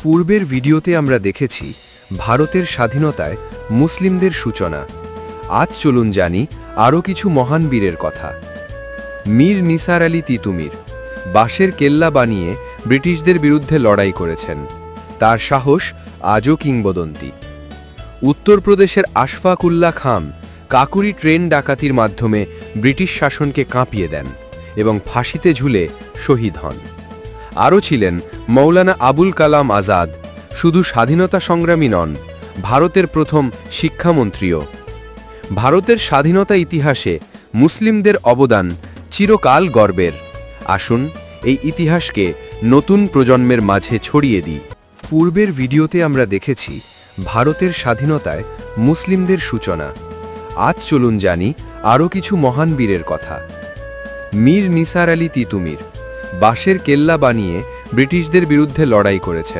পূর্বের ভিডিওতে আমরা দেখেছি ভারতের স্বাধীনতায় মুসলিমদের সূচনা। আজ চলুন জানি আরও কিছু মহান বীরের কথা। মীর নিসার আলী তিতুমির বাঁশের কেল্লা বানিয়ে ব্রিটিশদের বিরুদ্ধে লড়াই করেছেন। তার সাহস আজও কিংবদন্তি। উত্তরপ্রদেশের আশফাক উল্লাহ খান কাকুরি ট্রেন ডাকাতির মাধ্যমে ব্রিটিশ শাসনকে কাঁপিয়ে দেন এবং ফাঁসিতে ঝুলে শহীদ হন। আরও ছিলেন মৌলানা আবুল কালাম আজাদ, শুধু স্বাধীনতা সংগ্রামী নন, ভারতের প্রথম শিক্ষামন্ত্রীও। ভারতের স্বাধীনতা ইতিহাসে মুসলিমদের অবদান চিরকাল গর্বের। আসুন এই ইতিহাসকে নতুন প্রজন্মের মাঝে ছড়িয়ে দিই। পূর্বের ভিডিওতে আমরা দেখেছি ভারতের স্বাধীনতায় মুসলিমদের সূচনা। আজ চলুন জানি আরও কিছু মহান বীরের কথা। মীর নিসার আলী তিতুমির বাঁশের কেল্লা বানিয়ে ব্রিটিশদের বিরুদ্ধে লড়াই করেছেন।